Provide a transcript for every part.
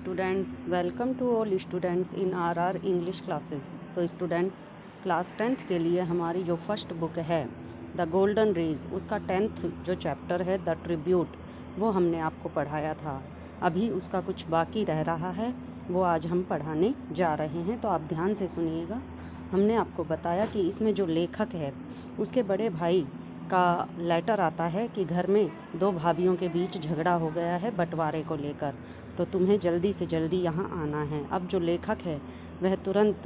Students, welcome to all students in our English classes. तो students, class 10th के लिए हमारी जो फर्स्ट बुक है द गोल्डन रेज, उसका 10th जो चैप्टर है द ट्रिब्यूट, वो हमने आपको पढ़ाया था। अभी उसका कुछ बाकी रह रहा है, वो आज हम पढ़ाने जा रहे हैं। तो आप ध्यान से सुनिएगा। हमने आपको बताया कि इसमें जो लेखक है उसके बड़े भाई का लेटर आता है कि घर में दो भाभियों के बीच झगड़ा हो गया है बंटवारे को लेकर, तो तुम्हें जल्दी से जल्दी यहाँ आना है। अब जो लेखक है वह तुरंत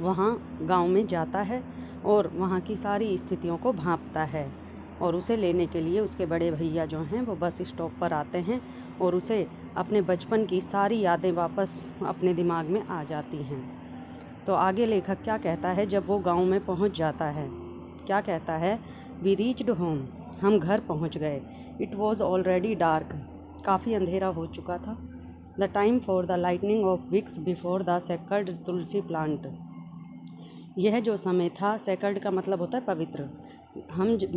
वहाँ गांव में जाता है और वहाँ की सारी स्थितियों को भांपता है, और उसे लेने के लिए उसके बड़े भैया जो हैं वो बस स्टॉप पर आते हैं और उसे अपने बचपन की सारी यादें वापस अपने दिमाग में आ जाती हैं। तो आगे लेखक क्या कहता है जब वो गांव में पहुंच जाता है, क्या कहता है? वी रीच्ड होम, हम घर पहुंच गए। इट वॉज ऑलरेडी डार्क, काफ़ी अंधेरा हो चुका था। The time for the lightning of wicks before the sacred tulsi plant, यह जो समय था, सेकर्ड का मतलब होता है पवित्र।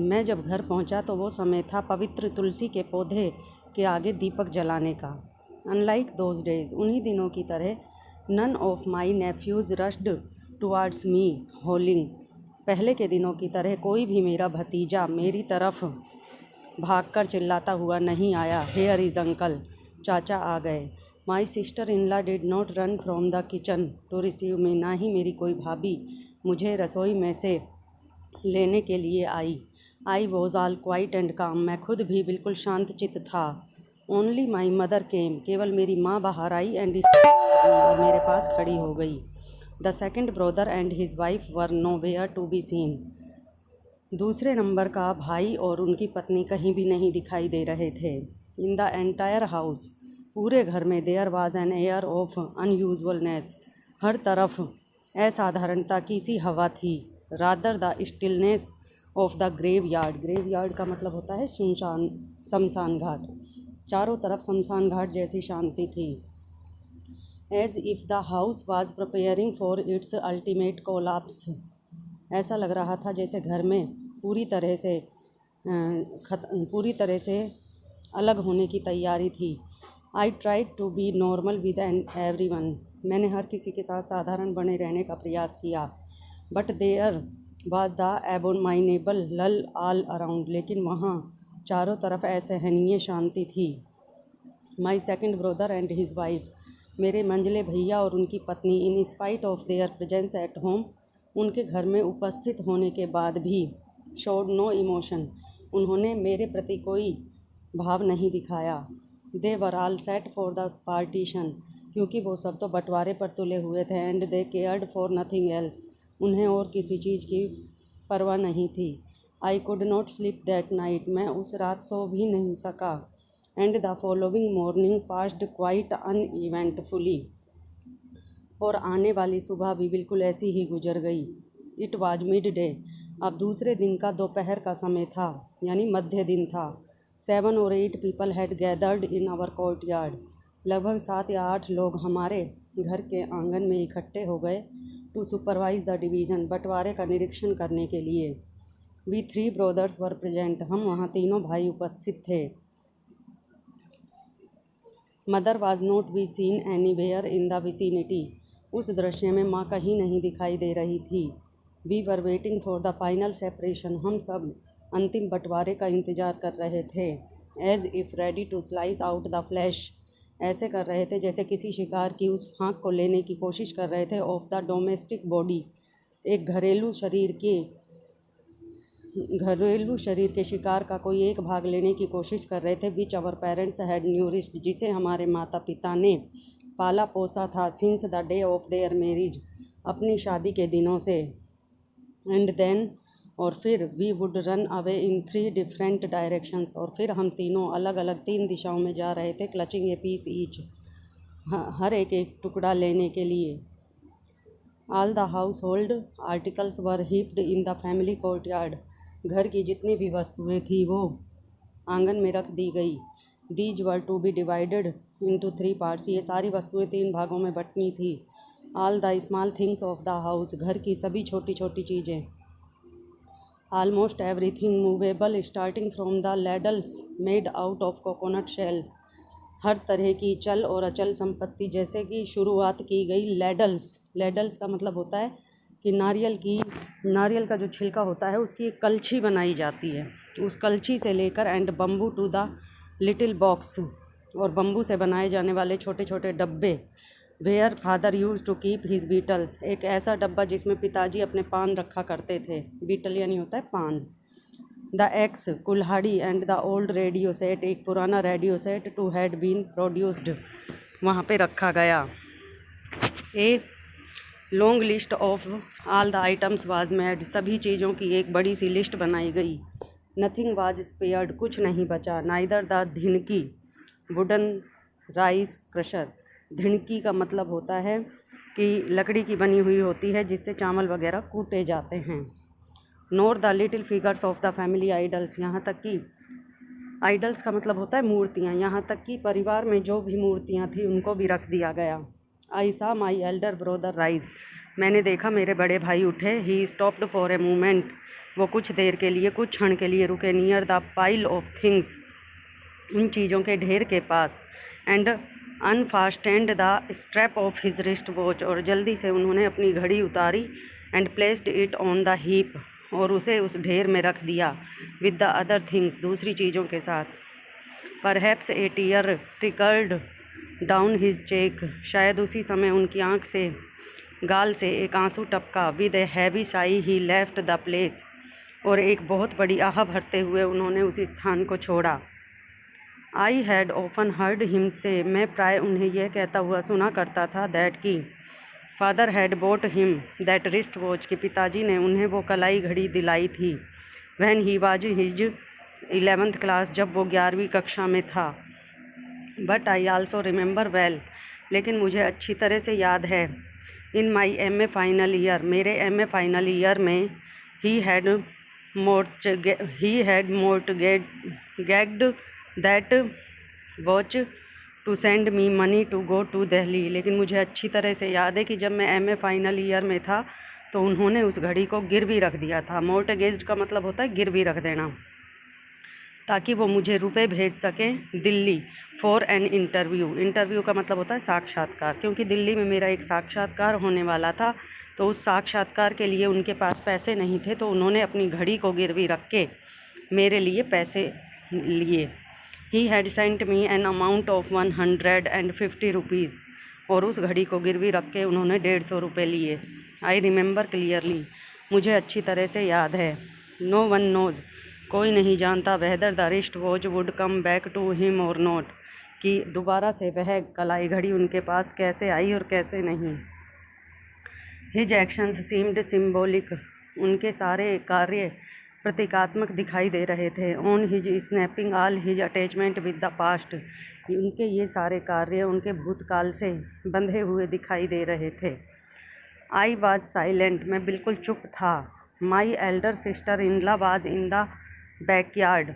मैं जब घर पहुंचा तो वो समय था पवित्र तुलसी के पौधे के आगे दीपक जलाने का। अनलाइक दोज डेज, उन्हीं दिनों की तरह, none of my nephews rushed towards me howling, पहले के दिनों की तरह कोई भी मेरा भतीजा मेरी तरफ भागकर चिल्लाता हुआ नहीं आया। हेयर इज़ अंकल, चाचा आ गए। My sister in law did not run from the kitchen to receive me, ना ही मेरी कोई भाभी मुझे रसोई में से लेने के लिए आई। I was all quiet and calm, मैं खुद भी बिल्कुल शांत चित्त था। ओनली माई मदर केम, केवल मेरी माँ बाहर आई एंड और मेरे पास खड़ी हो गई। The second brother and his wife were nowhere to be seen, दूसरे नंबर का भाई और उनकी पत्नी कहीं भी नहीं दिखाई दे रहे थे। इन द एंटायर हाउस, पूरे घर में, there was an air of unusualness, हर तरफ असाधारणता की सी हवा थी। Rather the stillness of the graveyard, graveyard का मतलब होता है सुनसान, शमशान घाट। चारों तरफ शमशान घाट जैसी शांति थी। As if the house was preparing for its ultimate collapse, ऐसा लग रहा था जैसे घर में पूरी तरह से अलग होने की तैयारी थी। I tried to be normal with everyone, मैंने हर किसी के साथ साधारण बने रहने का प्रयास किया। बट देयर वाज द एबोमाइनेबल लल ऑल अराउंड, लेकिन वहाँ चारों तरफ असहनीय शांति थी। माई second brother and his wife, मेरे मंझले भैया और उनकी पत्नी, in spite of their presence at home, उनके घर में उपस्थित होने के बाद भी, शोड नो इमोशन, उन्होंने मेरे प्रति कोई भाव नहीं दिखाया। They were all set for the partition, क्योंकि वो सब तो बंटवारे पर तुले हुए थे। And they cared for nothing else, उन्हें और किसी चीज़ की परवाह नहीं थी। I could not sleep that night, मैं उस रात सो भी नहीं सका। And the following morning passed quite uneventfully, और आने वाली सुबह भी बिल्कुल ऐसी ही गुजर गई। इट वाज मिड डे, अब दूसरे दिन का दोपहर का समय था, यानी मध्य दिन था। 7 or 8 people had gathered in our courtyard, लगभग 7 या 8 लोग हमारे घर के आंगन में इकट्ठे हो गए। टू सुपरवाइज द डिवीज़न, बंटवारे का निरीक्षण करने के लिए। वी 3 ब्रदर्स वर प्रेजेंट, हम वहाँ तीनों भाई उपस्थित थे। Mother was not be seen anywhere in the vicinity, उस दृश्य में माँ कहीं नहीं दिखाई दे रही थी। We were waiting for the final separation, हम सब अंतिम बंटवारे का इंतज़ार कर रहे थे। As if ready to slice out the flesh, ऐसे कर रहे थे जैसे किसी शिकार की उस फांक को लेने की कोशिश कर रहे थे। ऑफ द डोमेस्टिक बॉडी, एक घरेलू शरीर के शिकार का कोई एक भाग लेने की कोशिश कर रहे थे। Which our parents had nourished, जिसे हमारे माता पिता ने पाला पोसा था। Since the day of their marriage, अपनी शादी के दिनों से। एंड देन, और फिर, we would run away in 3 different directions, और फिर हम तीनों अलग अलग 3 दिशाओं में जा रहे थे। क्लचिंग ए पीस ईच, हर एक टुकड़ा लेने के लिए। All the house hold articles were heaped in the family court yard, घर की जितनी भी वस्तुएं थी वो आंगन में रख दी गई। These were to be divided into 3 parts, ये सारी वस्तुएं 3 भागों में बंटनी थी। All the small things of the house, घर की सभी छोटी छोटी चीज़ें। Almost everything movable, starting from the ladles made out of coconut shells, हर तरह की चल और अचल संपत्ति जैसे कि शुरुआत की गई लेडल्स का मतलब होता है कि नारियल का जो छिलका होता है उसकी एक कलछी बनाई जाती है, उस कलछी से लेकर and bamboo to the little box, और बम्बू से बनाए जाने वाले छोटे छोटे डब्बे, where father use to keep his betels, एक ऐसा डब्बा जिसमें पिताजी अपने पान रखा करते थे, बीटल यानी होता है पान। The axe kulhadi and the old radio set, एक पुराना radio set to had been produced, वहाँ पे रखा गया। A long list of all the items was made, सभी चीज़ों की एक बड़ी सी लिस्ट बनाई गई। नथिंग वाज स्पेयर्ड, कुछ नहीं बचा। Neither the dhenki wooden rice crusher, धिनकी का मतलब होता है कि लकड़ी की बनी हुई होती है जिससे चावल वगैरह कूटे जाते हैं। Nor the little figures of the family idols, यहाँ तक कि आइडल्स का मतलब होता है मूर्तियाँ, यहाँ तक कि परिवार में जो भी मूर्तियाँ थी उनको भी रख दिया गया। आई सा माई एल्डर ब्रोदर राइज, मैंने देखा मेरे बड़े भाई उठे। He stopped for a moment, वो कुछ देर के लिए, कुछ क्षण के लिए रुके। Near the pile of things, उन चीज़ों के ढेर के पास। And unfastened the strap of his wrist watch, और जल्दी से उन्होंने अपनी घड़ी उतारी। And placed it on the heap, और उसे उस ढेर में रख दिया। विद द अदर थिंग्स, दूसरी चीज़ों के साथ। परहैप्स ए tier trickled down his check, शायद उसी समय उनकी आँख से, गाल से एक आंसू टपका। With a heavy Sai he left the place, और एक बहुत बड़ी आह भरते हुए उन्होंने उस स्थान को छोड़ा। I had often heard him से, मैं प्राय उन्हें यह कहता हुआ सुना करता था। दैट की father had bought him that wrist watch, के पिताजी ने उन्हें वो कलाई घड़ी दिलाई थी। When he was his 11th class, जब वो 11वीं कक्षा में था। But I also remember well, लेकिन मुझे अच्छी तरह से याद है। In my MA final year, मेरे MA फाइनल ईयर में he had mortgaged that watch to send me money to go to Delhi, लेकिन मुझे अच्छी तरह से याद है कि जब मैं MA फाइनल ईयर में था तो उन्होंने उस घड़ी को गिरवी रख दिया था। मोर्टगेज्ड का मतलब होता है गिरवी रख देना, ताकि वो मुझे रुपए भेज सकें Delhi. For an interview, interview का मतलब होता है साक्षात्कार, क्योंकि दिल्ली में मेरा एक साक्षात्कार होने वाला था, तो उस साक्षात्कार के लिए उनके पास पैसे नहीं थे, तो उन्होंने अपनी घड़ी को गिरवी रख के मेरे लिए पैसे लिए। He had sent me an amount of 150 rupees, और उस घड़ी को गिरवी रख के उन्होंने 150 रुपये लिए। आई रिमेंबर क्लियरली, मुझे अच्छी तरह से याद है। नो वन नोज़, कोई नहीं जानता। Whether the wrist watch would come back to him or not, कि दोबारा से वह कलाई घड़ी उनके पास कैसे आई और कैसे नहीं। हिज एक्शंस सीम्ड सिम्बोलिक, उनके सारे कार्य प्रतीकात्मक दिखाई दे रहे थे। On his snapping all his attachment with the past, उनके ये सारे कार्य उनके भूतकाल से बंधे हुए दिखाई दे रहे थे। आई वॉज साइलेंट, मैं बिल्कुल चुप था। माई elder sister in law was in the backyard,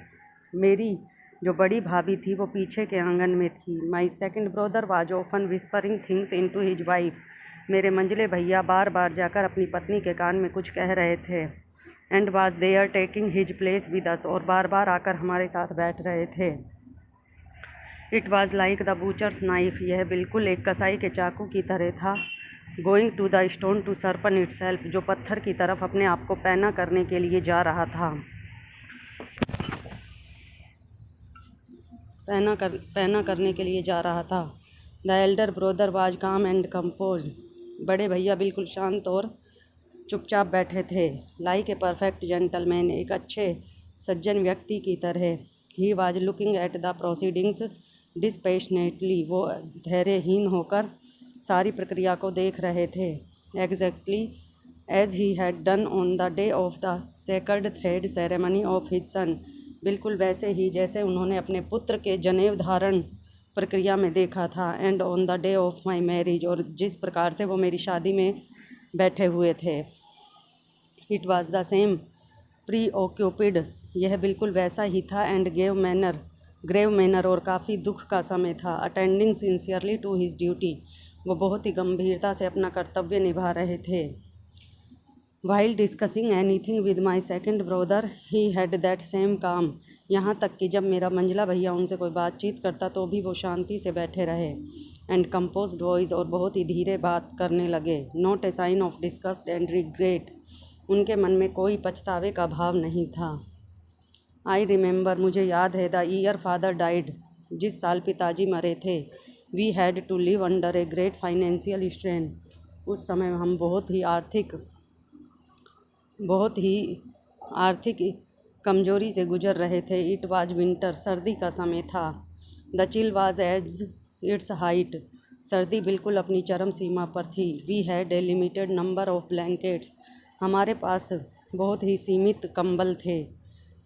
मेरी जो बड़ी भाभी थी वो पीछे के आंगन में थी। My second brother was often whispering things into his wife, मेरे मंझले भैया बार बार जाकर अपनी पत्नी के कान में कुछ कह रहे थे। And was there taking his place with us, और बार बार आकर हमारे साथ बैठ रहे थे। It was like the butcher's knife, यह बिल्कुल एक कसाई के चाकू की तरह था। Going to the stone to sharpen itself, जो पत्थर की तरफ अपने आप को पैना करने के लिए जा रहा था। पैना करने के लिए जा रहा था। द एल्डर ब्रदर वाज काम एंड कंपोज, बड़े भैया बिल्कुल शांत और चुपचाप बैठे थे। लाइक ए परफेक्ट जेंटलमैन, एक अच्छे सज्जन व्यक्ति की तरह। He was looking at the proceedings dispassionately, वो धैर्यहीन होकर सारी प्रक्रिया को देख रहे थे। Exactly as he had done on the day of the sacred thread ceremony of his son, बिल्कुल वैसे ही जैसे उन्होंने अपने पुत्र के जनेऊ धारण प्रक्रिया में देखा था। And on the day of my marriage, और जिस प्रकार से वो मेरी शादी में बैठे हुए थे। It was the same preoccupied, यह बिल्कुल वैसा ही था। एंड ग्रेव मैनर, और काफ़ी दुख का समय था। Attending sincerely to his duty, वो बहुत ही गंभीरता से अपना कर्तव्य निभा रहे थे। While discussing anything with my second brother, he had that same calm, यहाँ तक कि जब मेरा मंझला भैया उनसे कोई बातचीत करता तो भी वो शांति से बैठे रहे एंड कंपोज्ड वॉइस और बहुत ही धीरे बात करने लगे। Not a sign of disgust and regret, उनके मन में कोई पछतावे का भाव नहीं था। आई रिमेंबर, मुझे याद है, द ईयर फादर डाइड, जिस साल पिताजी मरे थे। We had to live under a great financial strain, उस समय हम बहुत ही आर्थिक कमजोरी से गुजर रहे थे। इट वाज विंटर, सर्दी का समय था। The chill was as its height, सर्दी बिल्कुल अपनी चरम सीमा पर थी। We had a limited number of blankets, हमारे पास बहुत ही सीमित कंबल थे।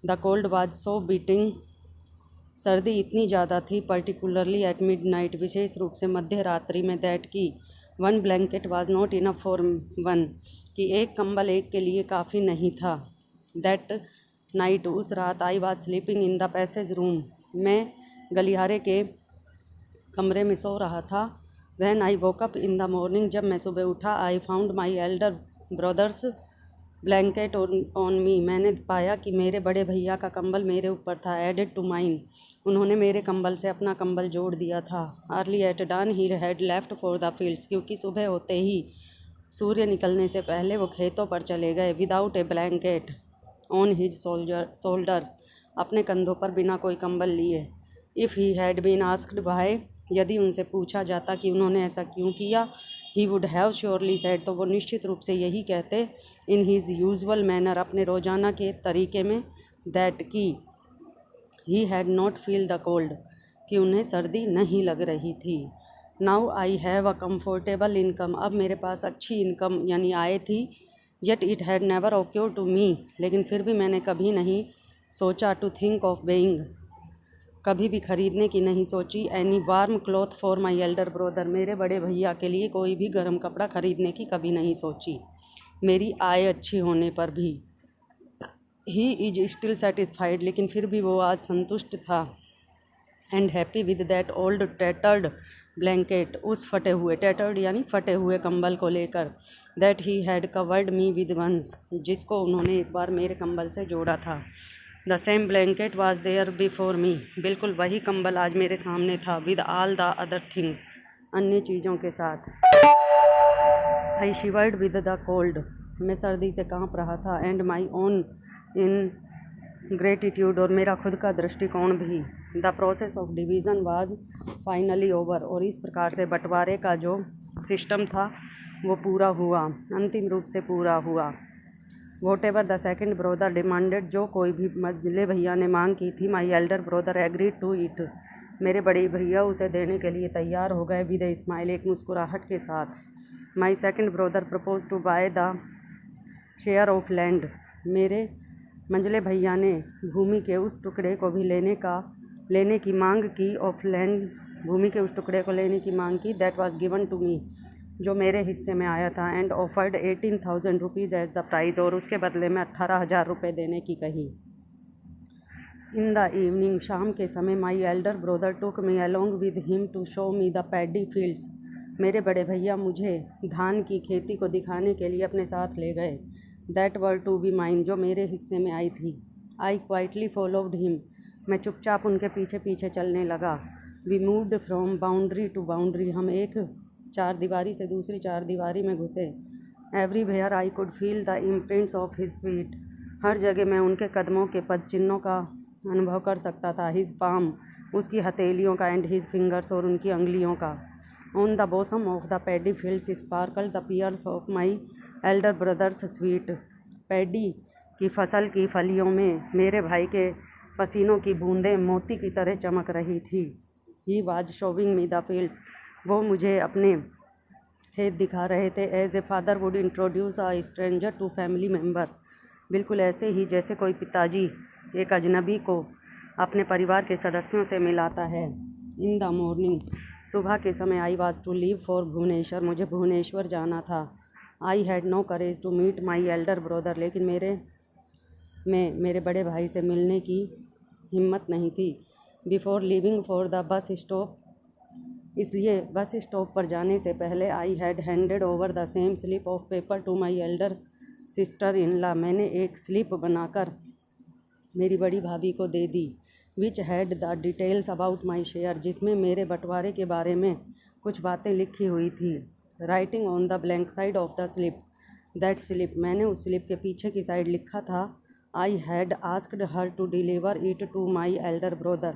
The cold was so biting, सर्दी इतनी ज़्यादा थी, पर्टिकुलरली एट मिडनाइट, विशेष रूप से मध्य रात्रि में, दैट की one blanket was not enough for one, कि एक कंबल एक के लिए काफ़ी नहीं था। दैट नाइट, उस रात, I was sleeping in the passage room, मैं गलियारे के कमरे में सो रहा था। When I woke up in the morning, जब मैं सुबह उठा, I found my elder brothers blanket on me, मैंने पाया कि मेरे बड़े भैया का कंबल मेरे ऊपर था। एडेड टू माइन, उन्होंने मेरे कंबल से अपना कंबल जोड़ दिया था। Early at dawn he had left for the fields, क्योंकि सुबह होते ही, सूर्य निकलने से पहले वो खेतों पर चले गए। Without a blanket on his shoulders, अपने कंधों पर बिना कोई कंबल लिए। If he had been asked why, यदि उनसे पूछा जाता कि उन्होंने ऐसा क्यों किया, he would have surely said, तो वो निश्चित रूप से यही कहते, इन हिज यूजुअल मैनर, अपने रोज़ाना के तरीके में, दैट की he had not feel the cold, कि उन्हें सर्दी नहीं लग रही थी। Now I have a comfortable income, अब मेरे पास अच्छी इनकम यानी आय थी। Yet it had never occurred to me, लेकिन फिर भी मैंने कभी नहीं सोचा, टू थिंक ऑफ बेइंग, कभी भी खरीदने की नहीं सोची, any warm cloth for my elder brother, मेरे बड़े भैया के लिए कोई भी गर्म कपड़ा खरीदने की कभी नहीं सोची, मेरी आय अच्छी होने पर भी। ही इज स्टिल सेटिस्फाइड, लेकिन फिर भी वो आज संतुष्ट था। And happy with that old tattered blanket, उस फटे हुए, टैटर्ड यानी फटे हुए कंबल को लेकर, that he had covered me with once, जिसको उन्होंने एक बार मेरे कंबल से जोड़ा था। The same blanket was there before me, बिल्कुल वही कंबल आज मेरे सामने था। With all the other things, अन्य चीज़ों के साथ। I shivered with the cold, मैं सर्दी से काँप रहा था। And my own ingratitude, और मेरा खुद का दृष्टिकोण भी। The process of division was finally over, और इस प्रकार से बंटवारे का जो सिस्टम था वो पूरा हुआ, अंतिम रूप से पूरा हुआ। Whatever the second brother demanded, जो कोई भी मझले भैया ने मांग की थी, my elder brother agreed to it, मेरे बड़े भैया उसे देने के लिए तैयार हो गए। विद ए स्माइल, एक मुस्कुराहट के साथ। My second brother propose to buy the share of land, मेरे मंझले भैया ने भूमि के उस टुकड़े को भी लेने की मांग की। ऑफ लैंड, भूमि के उस टुकड़े को लेने की मांग की। That was given to me, जो मेरे हिस्से में आया था। And offered 18,000 rupees as the price, और उसके बदले में 18,000 रुपये देने की कही। इन द इवनिंग, शाम के समय, my elder brother took me along with him to show me the paddy fields, मेरे बड़े भैया मुझे धान की खेती को दिखाने के लिए अपने साथ ले गए। That were to be mine, जो मेरे हिस्से में आई थी। आई क्वाइटली फॉलोड हिम, मैं चुपचाप उनके पीछे पीछे चलने लगा। We moved from boundary to boundary, हम एक चार दीवारी से दूसरी चार दीवारी में घुसे। Everywhere I could feel the imprints of his feet, हर जगह मैं उनके कदमों के पद चिन्हों का अनुभव कर सकता था। हिज पाम, उसकी हथेलियों का। एंड हिज फिंगर्स, और उनकी अंगुलियों का। On the bosom of the paddy fields sparkle the pearls of my elder brother's sweat, paddy की फसल की फलियों में मेरे भाई के पसीनों की बूंदें मोती की तरह चमक रही थी। He was showing me the fields, वो मुझे अपने खेत दिखा रहे थे। As a father would introduce a stranger to family member, बिल्कुल ऐसे ही जैसे कोई पिताजी एक अजनबी को अपने परिवार के सदस्यों से मिलाता है। इन द मॉर्निंग, सुबह के समय, I was to leave for Bhubaneswar, मुझे भुवनेश्वर जाना था। I had no courage to meet my elder brother, लेकिन मेरे बड़े भाई से मिलने की हिम्मत नहीं थी। Before leaving for the bus stop, इसलिए बस स्टॉप पर जाने से पहले, I had handed over the same slip of paper to my elder sister in law, मैंने एक स्लिप बनाकर मेरी बड़ी भाभी को दे दी, which had the details about my share, जिसमें मेरे बंटवारे के बारे में कुछ बातें लिखी हुई थी। Writing on the blank side of the slip, that slip, मैंने उस स्लिप के पीछे की साइड लिखा था, I had asked her to deliver it to my elder brother,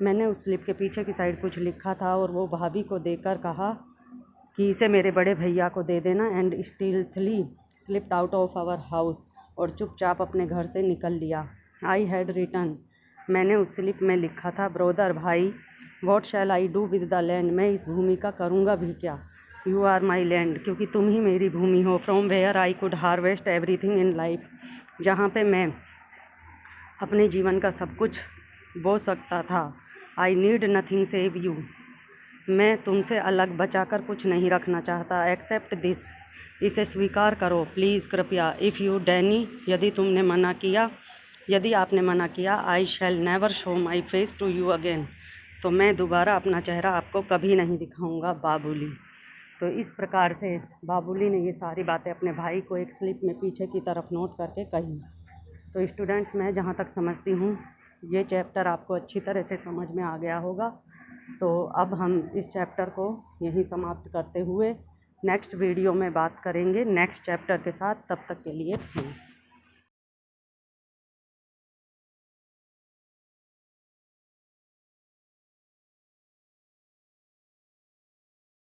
मैंने उस स्लिप के पीछे की साइड कुछ लिखा था और वो भाभी को देकर कहा कि इसे मेरे बड़े भैया को दे देना। And stealthily slipped out of our house, और चुपचाप अपने घर से निकल लिया। आई हैड रिटर्न, मैंने उस स्लिप में लिखा था, ब्रदर भाई, what shell I do with the land, मैं इस भूमि का करूँगा भी क्या। यू आर माई लैंड, क्योंकि तुम ही मेरी भूमि हो। From where I could harvest everything in life, जहाँ पे मैं अपने जीवन का सब कुछ बो सकता था। I need nothing save you, मैं तुमसे अलग बचाकर कुछ नहीं रखना चाहता। एक्सेप्ट दिस, इसे स्वीकार करो प्लीज़, कृपया। इफ़ यू डैनी, यदि आपने मना किया, I shall never show my face to you again, तो मैं दोबारा अपना चेहरा आपको कभी नहीं दिखाऊंगा, बाबुली। तो इस प्रकार से बाबुली ने ये सारी बातें अपने भाई को एक स्लिप में पीछे की तरफ नोट करके कही। तो स्टूडेंट्स, मैं जहाँ तक समझती हूँ ये चैप्टर आपको अच्छी तरह से समझ में आ गया होगा। तो अब हम इस चैप्टर को यहीं समाप्त करते हुए नेक्स्ट वीडियो में बात करेंगे नेक्स्ट चैप्टर के साथ। तब तक के लिए थैंक्स।